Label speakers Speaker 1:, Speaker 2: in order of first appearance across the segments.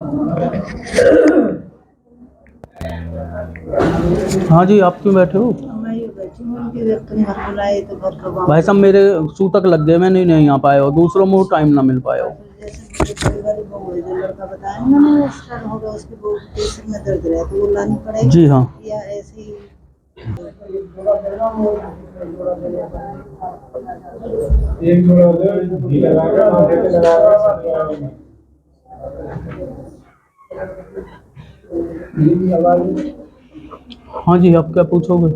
Speaker 1: हाँ जी, आप क्यों बैठे हो?
Speaker 2: मैं ये बैठी हूँ कि जब तुम घर बुलाए तो घर का
Speaker 1: भाई साहब मेरे सूतक लग गए, मैं नहीं आ पाया हो, दूसरों में टाइम ना मिल पाया हो।
Speaker 2: जैसे मेरे परिवार बहू है, जो लड़का बताया ना मैंने स्टार्ट होगा उसकी बहू प्रेशर में दर्द रहे तो वो लानी पड़ेगी
Speaker 1: जी हाँ।
Speaker 2: या ऐसे ही
Speaker 1: हाँ जी, आप क्या पूछोगे?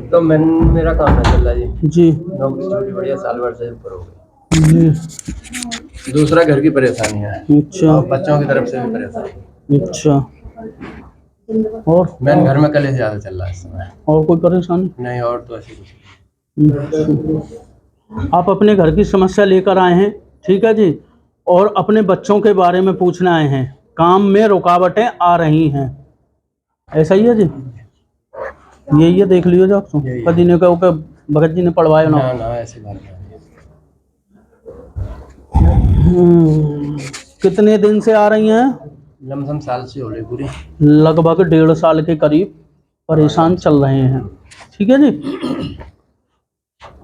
Speaker 3: तो मेरा काम है चल रहा जी।
Speaker 1: जी
Speaker 3: नौकरी छोटी बढ़िया साल भर से ऊपर हो गई।
Speaker 1: जी।
Speaker 3: दूसरा घर की परेशानी है
Speaker 1: अच्छा
Speaker 3: और बच्चों की तरफ से भी परेशानी।
Speaker 1: अच्छा। और
Speaker 3: मैंने घर में कलेश ज्यादा चल रहा है इस समय।
Speaker 1: और कोई परेशानी
Speaker 3: नहीं और तो ऐसी कुछ
Speaker 1: अच्छा। आप अपने घर की समस्या लेकर आए हैं, ठीक है जी, और अपने बच्चों के बारे में पूछने आए हैं, काम में रुकावटें आ रही हैं, ऐसा ही है जी? यही है, देख लियो जाओ कदी ने कहो कि भगत जी ने पढ़वाया ना।
Speaker 3: ना ऐसी बात नहीं।
Speaker 1: कितने दिन से आ रही हैं?
Speaker 3: लमसम साल से हो रही पूरी।
Speaker 1: लगभग 1.5 साल के करीब परेशान चल रहे हैं, ठीक है जी।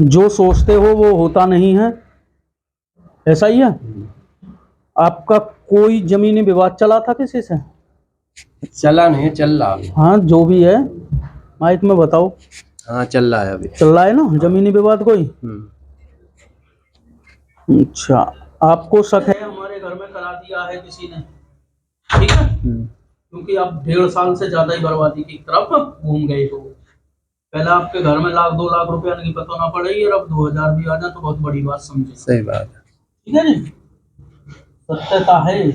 Speaker 1: जो सोचते हो वो होता नहीं है, ऐसा ही है। आपका कोई जमीनी विवाद चला था किसी से?
Speaker 3: चला नहीं, चल रहा है।
Speaker 1: हाँ जो भी है, माइक में बताओ।
Speaker 3: हाँ चल रहा है अभी।
Speaker 1: चल रहा है ना जमीनी विवाद कोई? अच्छा, आपको शक है हमारे घर में करा दिया है किसी ने, ठीक है? क्योंकि आप 1.5 साल से ज्यादा ही बर्बादी की तरफ घूम गए हो। पहले आपके घर में 1-2 लाख रुपया नहीं पता ना पड़े, और अब 2000 भी आ जाए तो बहुत बड़ी बात समझे।
Speaker 3: सही बात है।
Speaker 1: ठीक है जी, सत्यता है।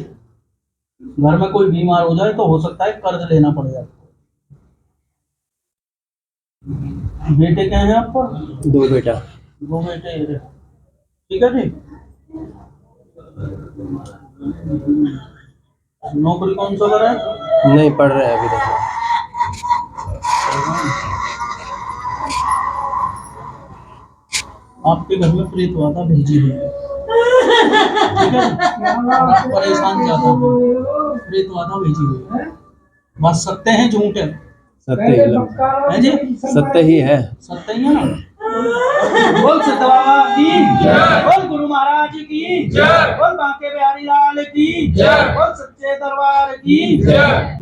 Speaker 1: घर में कोई बीमार हो जाए तो हो सकता है कर्ज लेना पड़ जाए। बेटे क्या है आपको?
Speaker 3: 2 बेटा।
Speaker 1: 2 बेटे, ठीक है जी। नौकरी कौन सा करा है?
Speaker 3: नहीं पढ़ रहे हैं अभी तक।
Speaker 1: आपके घर में प्रेत वादा भेजी हुई है, ठीक है? परेशान ज्यादा है, प्रेत वादा भेजी हुई है। बात सत्य है झूठ है?
Speaker 3: सत्य ही
Speaker 1: है जी,
Speaker 3: सत्य ही है।
Speaker 1: सत्य ही है ना? बोल सत्य बाबा की जय, बोल गुरु महाराज की जय, बोल बांके बिहारी लाल की जय, बोल सच्चे दरबार की जय।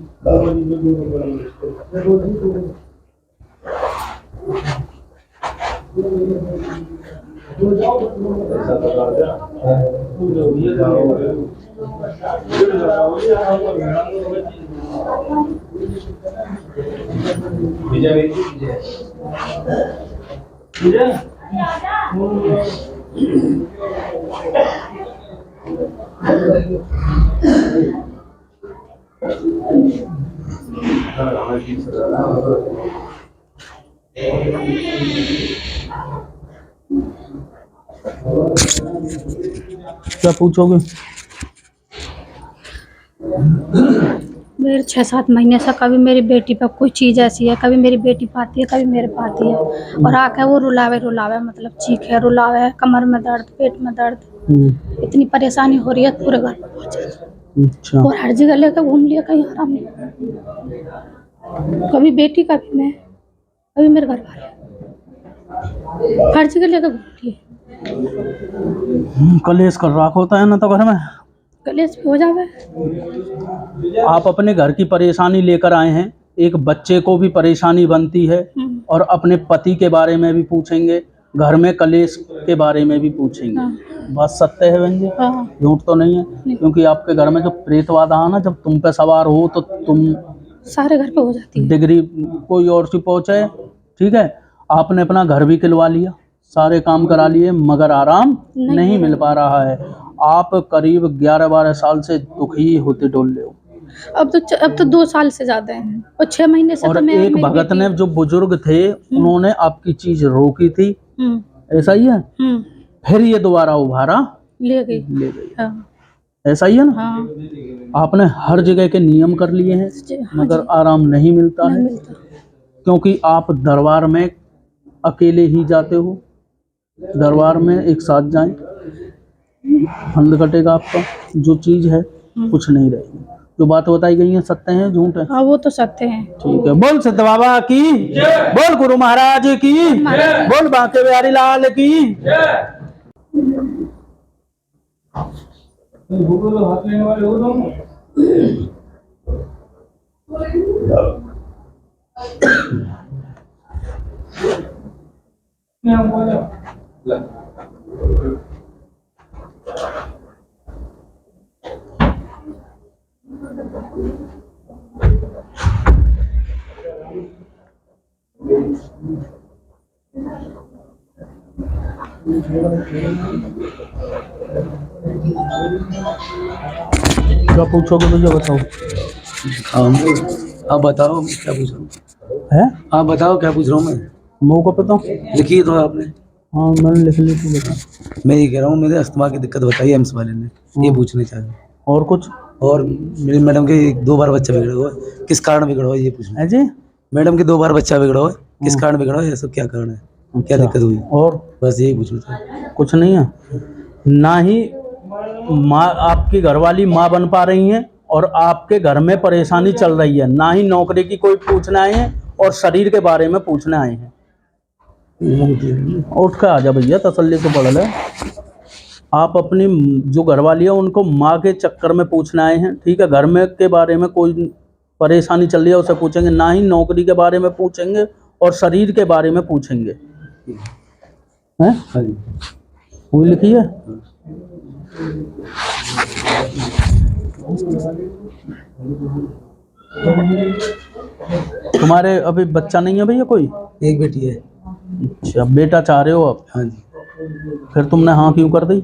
Speaker 1: क्या पूछोगे?
Speaker 4: मेरे 6-7 महीने से कभी मेरी बेटी पे कोई चीज़ ऐसी है, कभी मेरी बेटी पाती है, कभी मेरे पाती है, और आके वो रुलावे मतलब चीखे रुलावे, कमर में दर्द, पेट में दर्द, इतनी परेशानी हो रही है पूरे घर में बहुत ज़्यादा।
Speaker 1: अच्छा,
Speaker 4: और हर जगह लेकर घूम लिया, कहीं आराम नहीं, कभी बेटी कभी मैं, कभी मेरे घर वाले, हर जगह लेकर घूम लिए।
Speaker 1: कलेश कर रखा होता है ना तो घर में,
Speaker 4: कलेश भी हो जावे।
Speaker 1: आप अपने घर की परेशानी लेकर आए हैं, एक बच्चे को भी परेशानी बनती है, और अपने पति के बारे में भी पूछेंगे, घर में कलेश के बारे में भी पूछेंगे।
Speaker 4: हाँ।
Speaker 1: बात सत्य है बहन जी,
Speaker 4: हाँ।
Speaker 1: झूठ तो नहीं है? क्योंकि आपके घर में जो प्रेतवाद आ ना, जब तुम पे सवार हो तो तुम
Speaker 4: सारे घर पे हो जाती है।
Speaker 1: डिग्री कोई और सी पहुंचे, ठीक है? आपने अपना घर भी खिलवा लिया, सारे काम करा लिए, मगर आराम नहीं मिल पा रहा है। आप करीब 11-12 साल से दुखी होते डोल रहे हो।
Speaker 4: अब तो 2 साल से ज्यादा है, और 6 महीने से
Speaker 1: और
Speaker 4: तो मैं
Speaker 1: एक भगत ने, जो बुजुर्ग थे, उन्होंने आपकी चीज रोकी थी, ऐसा ही है? फिर ये दोबारा उभारा
Speaker 4: ले गई।
Speaker 1: हाँ। ऐसा ही है ना?
Speaker 4: हाँ।
Speaker 1: आपने हर जगह के नियम कर लिए हैं,
Speaker 4: हाँ
Speaker 1: मगर
Speaker 4: जी।
Speaker 1: आराम नहीं मिलता
Speaker 4: नहीं
Speaker 1: है,
Speaker 4: मिलता।
Speaker 1: क्योंकि आप दरबार में अकेले ही जाते हो, दरबार में एक साथ जाएं, फंड कटेगा आपका, जो चीज है कुछ नहीं रहेगी। जो बात बताई गई है सत्य है झूठ है?
Speaker 4: हाँ वो तो सकते हैं।
Speaker 1: ठीक है। बोल सिद्ध बाबा की, बोल गुरु महाराज की, बोल बांके बिहारी लाल की। क्या पूछोगे भैया बताओ?
Speaker 3: आप बताओ क्या पूछ रहा हूँ।
Speaker 1: है
Speaker 3: आप बताओ क्या पूछ रहा हूँ मैं।
Speaker 1: मुँह को पता?
Speaker 3: लिखी तो आपने।
Speaker 1: हाँ मैंने लिख ली थी, बता।
Speaker 3: मैं ये कह रहा हूँ मेरे अस्थमा की दिक्कत बताई एम्स वाले ने, ये पूछना चाह रहा हूँ।
Speaker 1: और कुछ
Speaker 3: और मेरी मैडम के 2 बार बच्चा बिगड़ा हुआ है, किस कारण बिगड़ा हुआ है ये पूछना।
Speaker 1: है जी?
Speaker 3: मैडम के 2 बार बच्चा बिगड़ा हुआ है, किस कारण बिगड़ा हुआ है, ये सब क्या कारण है, क्या
Speaker 1: अच्छा,
Speaker 3: दिक्कत हुई,
Speaker 1: और
Speaker 3: बस यही पूछना था।
Speaker 1: कुछ नहीं है? ना ही माँ आपकी घरवाली माँ बन पा रही हैं और आपके घर में परेशानी चल रही है, ना ही नौकरी की कोई पूछने आए हैं और शरीर के बारे में पूछने आए हैं। उठ कर आ जा भैया, तसल्ली से पढ़ ले। आप अपनी जो घरवाली है उनको माँ के चक्कर में पूछने आए हैं, ठीक है? घर में के बारे में कोई परेशानी चल रही है उसे पूछेंगे, ना ही नौकरी के बारे में पूछेंगे और शरीर के बारे में पूछेंगे। हैं?
Speaker 3: हाँ जी।
Speaker 1: वही लिखी है। तुम्हारे अभी बच्चा नहीं है भैया कोई?
Speaker 3: एक बेटी है।
Speaker 1: अच्छा, बेटा चाह रहे हो आप?
Speaker 3: हाँ जी।
Speaker 1: फिर तुमने हाँ क्यों कर दी?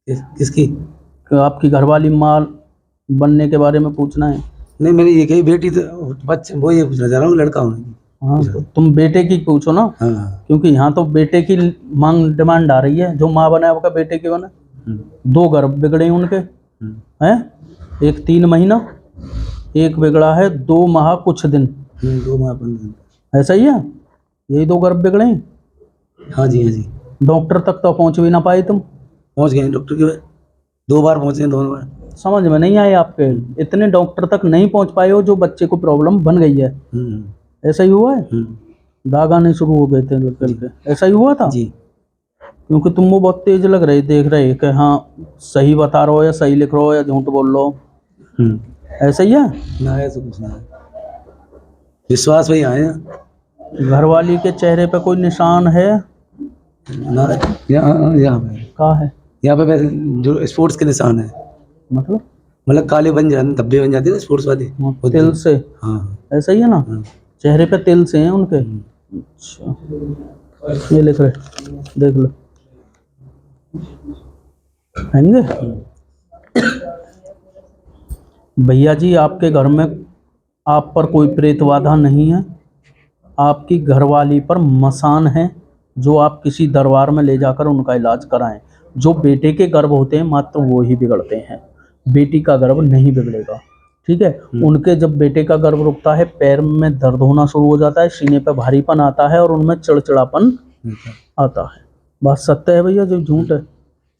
Speaker 3: किसकी?
Speaker 1: कि आपकी घरवाली माँ बनने के बारे में पूछना है?
Speaker 3: नहीं मैंने ये कही बेटी तो बच्चे, वो ये पूछना चाह रहा हूँ लड़का हूँ।
Speaker 1: हाँ तो तुम बेटे की पूछो ना,
Speaker 3: हाँ।
Speaker 1: क्योंकि यहाँ तो बेटे की मांग डिमांड आ रही है। जो माँ बना है वो क्या बेटे की बना? 2 गर्भ बिगड़े हैं उनके, हैं? एक 3 महीना, एक बिगड़ा है 2 माह कुछ दिन।
Speaker 3: 2 माह 15 दिन।
Speaker 1: ऐसा ही है? यही 2 गर्भ बिगड़े हैं?
Speaker 3: हाँ जी, हाँ जी।
Speaker 1: डॉक्टर तक तो पहुँच भी ना पाए तुम?
Speaker 3: पहुँच गए डॉक्टर के, 2 बार पहुँचे, 2 बार।
Speaker 1: समझ में नहीं आए आपके? इतने डॉक्टर तक नहीं पहुँच पाए हो जो बच्चे को प्रॉब्लम बन गई है। ऐसा ही हुआ है? दाग आने शुरू हो गए थे निकल के, ऐसा ही हुआ था
Speaker 3: जी।
Speaker 1: क्योंकि तुम वो बहुत तेज लग रहे, देख रहे कि हाँ सही बता रहे हो या सही लिख रहे हो या झूठ बोल रहे हो। ऐसा ही है
Speaker 3: ना? ऐसा कुछ ना है, विश्वास वही आए हैं।
Speaker 1: घरवाली के चेहरे पे कोई निशान है?
Speaker 3: ना, यहाँ पे,
Speaker 1: कहाँ है?
Speaker 3: यहाँ पे वैसे जो स्पोर्ट्स के निशान है, मतलब काले बन जाते, धब्बे बन जाते हैं स्पोर्ट्स वाले,
Speaker 1: तिल से।
Speaker 3: हाँ।
Speaker 1: ऐसा ही है ना? चेहरे पे तिल से हैं उनके। अच्छा, ये लिख रहे, देख लो, हैंगे? भैया जी आपके घर में आप पर कोई प्रेत बाधा नहीं है। आपकी घरवाली पर मसान है, जो आप किसी दरबार में ले जाकर उनका इलाज कराएं। जो बेटे के गर्भ होते हैं मात्र वो ही बिगड़ते हैं, बेटी का गर्भ नहीं बिगड़ेगा, ठीक है? उनके जब बेटे का गर्भ रुकता है पैर में दर्द होना शुरू हो जाता है, सीने पे भारीपन आता है और उनमें चिड़चिड़ापन आता है। बात सत्य है भैया, जो झूठ है?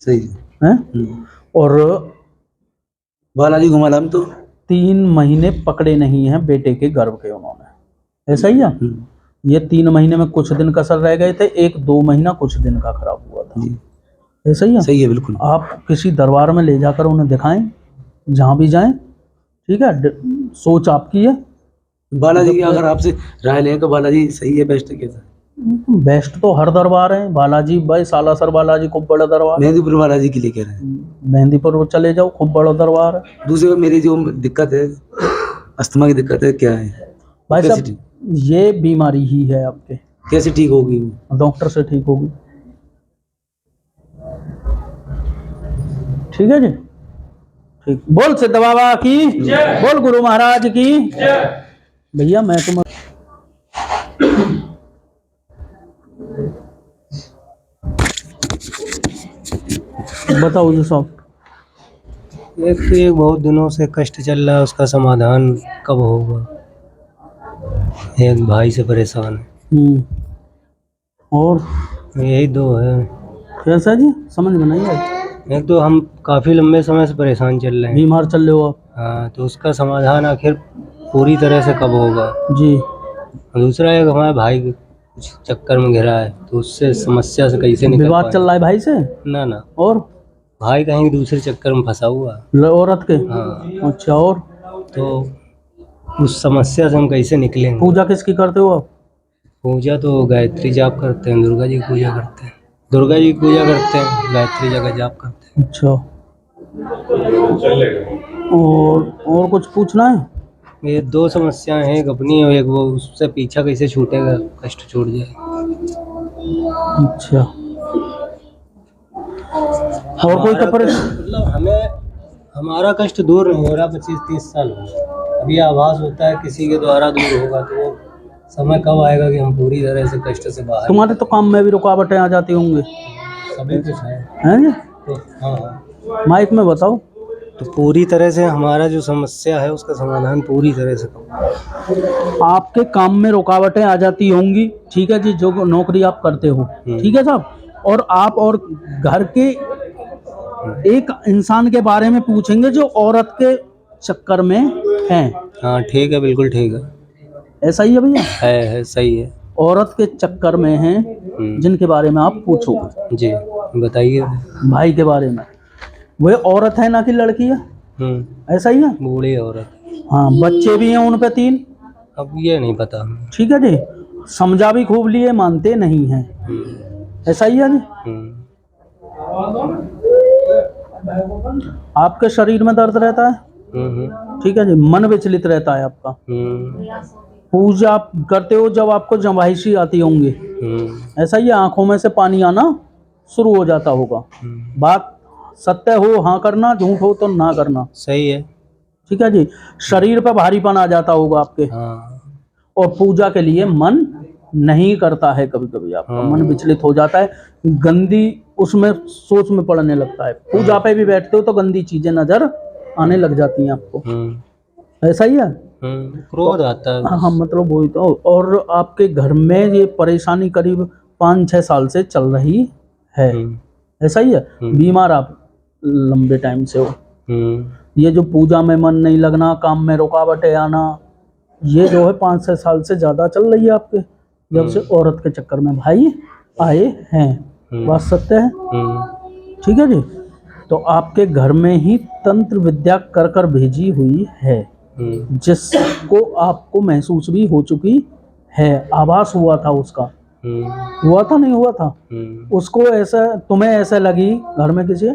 Speaker 3: सही
Speaker 1: हैं? और
Speaker 3: बालाजी घुमालाम तो
Speaker 1: 3 महीने पकड़े नहीं हैं बेटे के गर्भ के उन्होंने। ऐसा ही है? ये 3 महीने में कुछ दिन कसर रह गए थे, 1-2 महीना कुछ दिन का खराब हुआ था। ऐसा ही है?
Speaker 3: सही है बिल्कुल।
Speaker 1: आप किसी दरबार में ले जाकर उन्हें दिखाएं, जहाँ भी जाएं, ठीक है? सोच आपकी है।
Speaker 3: बालाजी की अगर आपसे राय लें तो बालाजी सही है, बेस्ट है, कैसा है?
Speaker 1: बेस्ट तो हर दरबार है। बालाजी भाई सालासर बालाजी खूब बड़ा दरबार।
Speaker 3: मेहंदीपुर बालाजी के लिए कह रहे हैं।
Speaker 1: मेहंदीपुर चले जाओ, खूब बड़ा दरबार है।
Speaker 3: दूसरे मेरी जो दिक्कत है, अस्थमा की दिक्कत है, क्या है
Speaker 1: भाई साहब? ये बीमारी ही है आपके,
Speaker 3: कैसे ठीक होगी?
Speaker 1: डॉक्टर से ठीक होगी, ठीक है जी? ठीक। बोल सिद्ध बाबा की, बोल गुरु महाराज की। भैया मैं तुम्हें बताओ जी साहब।
Speaker 5: एक तो ये बहुत दिनों से कष्ट चल रहा है, उसका समाधान कब होगा? एक भाई से परेशान है।
Speaker 1: और
Speaker 5: यही 2 है।
Speaker 1: कैसा जी? समझ में नहीं आया।
Speaker 5: एक तो हम काफ़ी लंबे समय से परेशान चल रहे हैं।
Speaker 1: बीमार चल रहे हो आप?
Speaker 5: हाँ, तो उसका समाधान आखिर पूरी तरह से कब होगा।
Speaker 1: जी।
Speaker 5: और दूसरा एक हमारे भाई कुछ चक्कर में घिरा है, तो उससे समस्या से कैसे निकल
Speaker 1: विवाद
Speaker 5: पाएं।
Speaker 1: चल रहा है भाई से?
Speaker 5: ना ना,
Speaker 1: और
Speaker 5: भाई कहीं दूसरे चक्कर में फंसा हुआ है।
Speaker 1: औरत के?
Speaker 5: हाँ,
Speaker 1: अच्छा, और
Speaker 5: तो उस समस्या से हम कैसे निकलेंगे।
Speaker 1: पूजा किसकी करते हो आप?
Speaker 5: पूजा तो गायत्री जाप करते हैं, दुर्गा जी की पूजा करते हैं। दुर्गा जी की पूजा करते हैं, गायत्री जी का जाप करते हैं।
Speaker 1: अच्छा, और कुछ पूछना है?
Speaker 5: ये दो समस्याएं हैं, एक अपनी और एक वो, उससे पीछा कैसे छूटेगा, कष्ट छूट जाए।
Speaker 1: अच्छा, और कोई तो
Speaker 5: मतलब हमें हमारा कष्ट दूर नहीं हो रहा, 25-30 साल हो गए। अभी आभास होता है किसी के द्वारा दूर होगा, तो वो समय कब आएगा कि हम पूरी तरह से कष्ट से बाहर।
Speaker 1: तुम्हारे तो काम में भी रुकावटें आ जाती होंगी,
Speaker 5: सभी कुछ है।
Speaker 1: हैं जी?
Speaker 5: तो हाँ,
Speaker 1: माइक में बताओ।
Speaker 5: तो पूरी तरह से हमारा जो समस्या है उसका समाधान पूरी तरह से करो।
Speaker 1: आपके काम में रुकावटें आ जाती होंगी, ठीक है जी, जो नौकरी आप करते हो, ठीक है साहब, और आप और घर के एक इंसान के बारे में पूछेंगे जो औरत के चक्कर में है।
Speaker 5: हाँ ठीक है, बिल्कुल ठीक है।
Speaker 1: ऐसा ही है भैया?
Speaker 5: है सही है।
Speaker 1: औरत के चक्कर में हैं जिनके बारे में आप पूछोगे।
Speaker 5: जी बताइए।
Speaker 1: भाई के बारे में, वह औरत है ना कि लड़की है? ऐसा ही है?
Speaker 5: बूढ़ी औरत।
Speaker 1: हाँ, बच्चे भी हैं उन पे 3?
Speaker 5: अब ये नहीं पता हमें।
Speaker 1: ठीक है जी, समझा भी खूब लिए, मानते नहीं हैं। ऐसा ही है जी? आपके शरीर में दर्द रहता है? ठीक है जी, मन विचलित रहता है आपका? पूजा आप करते हो जब आपको जमाइशी आती होंगी, ऐसा ही है? आंखों में से पानी आना शुरू हो जाता होगा। बात सत्य हो हाँ करना, झूठ हो तो ना करना।
Speaker 5: सही है।
Speaker 1: ठीक है जी, शरीर पे भारीपन आ जाता होगा आपके। और पूजा के लिए मन नहीं करता है, कभी कभी आपका मन विचलित हो जाता है, गंदी उसमें सोच में पड़ने लगता है। पूजा पे भी बैठते हो तो गंदी चीजें नजर आने लग जाती हैं आपको। ऐसा ही है?
Speaker 5: क्रोध आता है।
Speaker 1: हाँ, मतलब वही तो। और आपके घर में ये परेशानी करीब 5-6 साल से चल रही है, ऐसा ही है? बीमार आप लंबे टाइम से हो। ये जो पूजा में मन नहीं लगना, काम में रुकावटें आना, ये जो है 5-6 साल से ज्यादा चल रही है आपके, जब से औरत के चक्कर में भाई आए हैं। बात सत्य है? ठीक है जी, तो आपके घर में ही तंत्र विद्या कर कर भेजी हुई है, जिसको आपको महसूस भी हो चुकी है, आभास हुआ था उसका। हुआ था नहीं हुआ था? उसको ऐसा, तुम्हें ऐसा लगी घर में किसी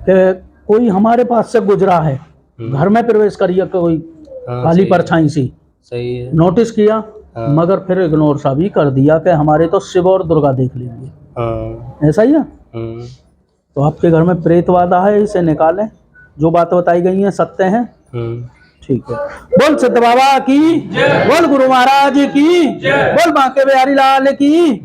Speaker 1: कि कोई हमारे पास से गुजरा है, घर में प्रवेश करिए कोई काली परछाई सी,
Speaker 5: सही है।
Speaker 1: नोटिस किया, मगर फिर इग्नोर सा भी कर दिया कि हमारे तो शिव और दुर्गा देख लेंगे। ऐसा ही है? तो आपके घर में प्रेतवादा है, इसे निकालें। जो बात बताई गई है सत्य है। ठीक है, बोल सिद्ध बाबा की, बोल गुरु महाराज की, बोल बांके बिहारी लाल की।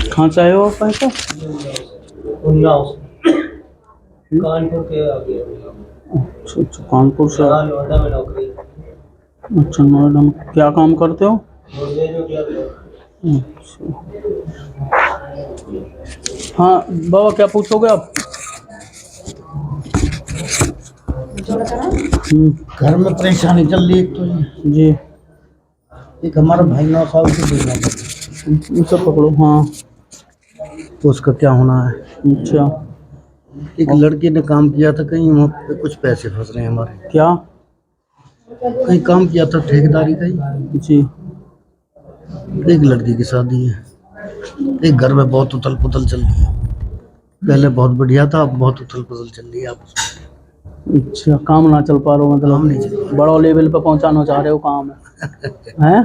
Speaker 1: कहाँ से आए हो आप पैसा?
Speaker 5: कानपुर के आगे।
Speaker 1: अच्छा, कानपुर से।
Speaker 5: नोएडा में नौकरी।
Speaker 1: अच्छा, नोएडा में क्या काम करते हो? अच्छा, हाँ बाबा, क्या पूछोगे आप?
Speaker 2: घर में परेशानी चल रही है एक तो
Speaker 1: जी,
Speaker 2: एक हमारा भाई 9 साल से बीमार है,
Speaker 1: इसे पकड़ो। हाँ,
Speaker 2: तो उसका क्या होना है।
Speaker 1: अच्छा,
Speaker 2: एक लड़की ने काम किया था कहीं, वहाँ पे कुछ पैसे फंस रहे हैं हमारे।
Speaker 1: क्या?
Speaker 2: कहीं काम किया था ठेकेदारी का ही।
Speaker 1: जी,
Speaker 2: एक लड़की की शादी है, एक घर में बहुत उथल पुथल चल रही है। पहले बहुत बढ़िया था, अब बहुत उथल पुथल चल रही है आपस में।
Speaker 1: अच्छा, काम ना चल पा रहा हो, मतलब
Speaker 2: नहीं चल पा
Speaker 1: बड़ा लेवल पे पहुंचाना चाह रहे हो काम है?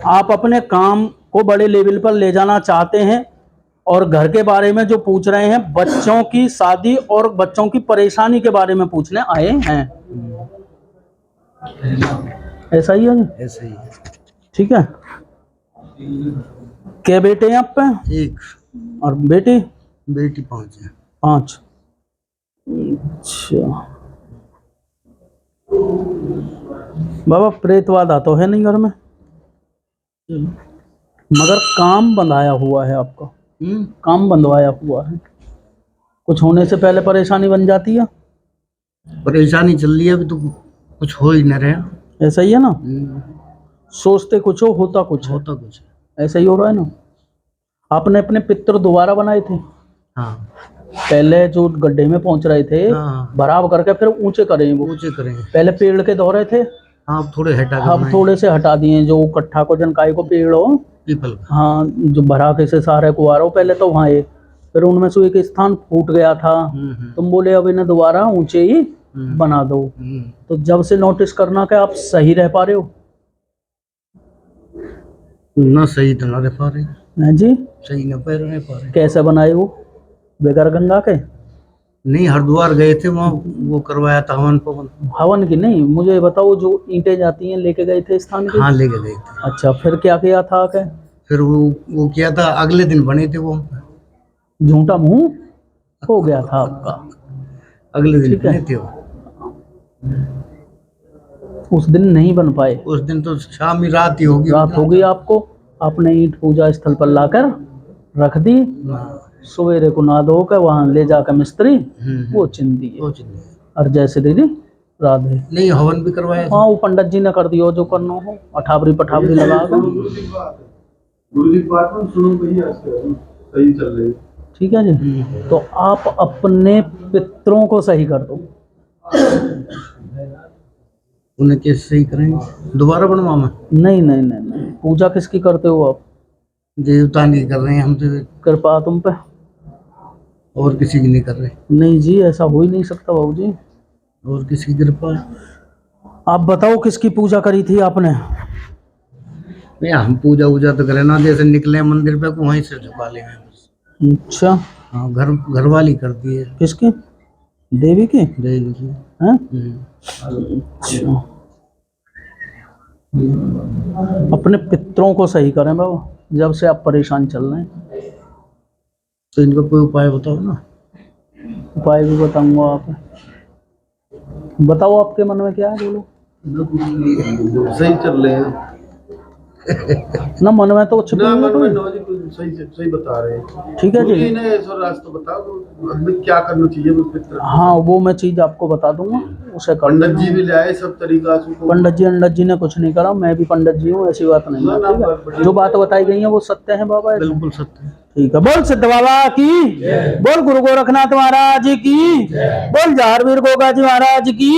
Speaker 1: आप अपने काम को बड़े लेवल पर ले जाना चाहते हैं और घर के बारे में जो पूछ रहे हैं, बच्चों की शादी और बच्चों की परेशानी के बारे में पूछने आए हैं। ऐसा ही है जी?
Speaker 2: ऐसे ही है।
Speaker 1: ठीक है। क्या बेटे हैं आप पे?
Speaker 2: एक
Speaker 1: और बेटी?
Speaker 2: बेटी 5 है।
Speaker 1: 5। अच्छा बाबा, प्रेतवादा तो है नहीं घर में, मगर काम बंधाया हुआ है आपका, काम बंधवाया हुआ है। कुछ होने से पहले परेशानी बन जाती है।
Speaker 2: परेशानी चल रही है अभी तो, कुछ हो ही न रहा।
Speaker 1: ऐसा ही है ना, सोचते कुछ हो, होता कुछ है।
Speaker 2: होता कुछ है।
Speaker 1: ऐसा ही हो रहा है ना। आपने अपने पितर दोबारा बनाए थे?
Speaker 2: हाँ
Speaker 1: पहले जो गड्ढे में पहुंच रहे थे,
Speaker 2: हाँ।
Speaker 1: बराबर करके फिर ऊंचे करें वो।
Speaker 2: ऊंचे करेंगे।
Speaker 1: पहले पेड़ के दौरे थे,
Speaker 2: हाँ अब थोड़े हटा कर
Speaker 1: अब
Speaker 2: बनाएंगे।
Speaker 1: थोड़े से हटा दिए, जो कट्ठा को जनकाई को पेड़ हो,
Speaker 2: पीपल का।
Speaker 1: हाँ, जो भरा के से सारे कुआरा हो, पहले तो वहाँ फिर उनमें से एक स्थान फूट गया था। तुम बोले अब इन्हें दोबारा ऊंचे ही बना दो। तो जब से नोटिस करना कि आप सही रह पा रहे हो?
Speaker 2: ना सही तो ना रह पा रहे।
Speaker 1: हैं जी?
Speaker 2: सही ना पैर रह पा रहे।
Speaker 1: कैसे बनाए वो? बेगर गंगा के?
Speaker 2: नहीं, हरिद्वार गए थे, वहाँ वो करवाया था हवन पवन।
Speaker 1: हवन की नहीं, मुझे ये बताओ, जो ईंटें जाती हैं लेके गए थे स्थान की?
Speaker 2: हाँ लेके गए थे।
Speaker 1: अच्छा, फिर क्या किया था आके?
Speaker 2: फिर वो किया था, अगले दिन बने थे वो।
Speaker 1: झूठा मुंह हो गया था आपका।
Speaker 2: अगले दिन
Speaker 1: ठीक है।
Speaker 2: बने थे वो।
Speaker 1: उस दिन नहीं बन पाए।
Speaker 2: उस दिन तो शाम ही रात ही होगी।
Speaker 1: रात हो गई आपको, आपने ईंट पूजा स्थल पर लाकर रख दी, सवेरे को ना धो कर वहाँ ले जाकर मिस्त्री वो चिन दिए। और जैसे दीदी राधे।
Speaker 2: नहीं, हवन भी करवाया था।
Speaker 1: हाँ, वो पंडित जी ने कर दियो जो करना हो, अठावरी पठावरी लगा कर।
Speaker 6: सही चल रही।
Speaker 1: ठीक है जी। तो आप अपने पितरों को सही कर दो।
Speaker 2: उन्हें कैसे सही करेंगे? दोबारा बनवा में?
Speaker 1: नहीं नहीं नहीं नहीं, पूजा किसकी करते हो आप?
Speaker 2: देवता नहीं कर रहे हैं हम तो।
Speaker 1: कृपा तुम पे,
Speaker 2: और किसी की नहीं कर रहे।
Speaker 1: नहीं जी, ऐसा हो ही नहीं सकता बाबू जी।
Speaker 2: और किसी की कृपा है?
Speaker 1: आप बताओ किसकी पूजा करी थी आपने?
Speaker 2: नहीं, हम पूजा वूजा तो करें ना, जैसे निकले मंदिर पे को वहीं से झुका ले बस।
Speaker 1: अच्छा,
Speaker 2: हाँ, घर वाली करती है।
Speaker 1: किसकी? देवी की?
Speaker 2: देवी की।
Speaker 1: हैं? अच्छा, अपने पितरों को सही करें बाबा, जब से आप परेशान चल रहे हैं।
Speaker 2: तो इनका कोई उपाय बताओ ना।
Speaker 1: उपाय भी बताऊंगा। आप बताओ, आपके मन में क्या है, बोलो।
Speaker 6: सही चल रहे हैं
Speaker 1: ना, मन में तो छिपे
Speaker 6: ना,
Speaker 1: हुए
Speaker 6: मन
Speaker 1: कोई।
Speaker 6: में नौजी कुछ सही बता रहे हैं।
Speaker 1: ठीक है जी।
Speaker 6: इन्हें ऐसा रास्ता बताओ तो हमें क्या करना चाहिए उस पितर।
Speaker 1: हाँ, वो मैं चीज आपको बता दूंगा, उसे कर
Speaker 6: पंडित
Speaker 1: लेना।
Speaker 6: जी भी ले आए सब तरीका से।
Speaker 1: पंडित जी ने कुछ नहीं करा, मैं भी पंडित जी हूँ, ऐसी बात नहीं है। ठीक है, जो बात बताई गई है वो सत्य है बाबा।
Speaker 2: बिल्कुल सत्य।
Speaker 1: ठीक है। बोल सिद्ध बाबा की, बोल गुरु गोरखनाथ महाराज की, बोल झारवीर गोगा जी महाराज की।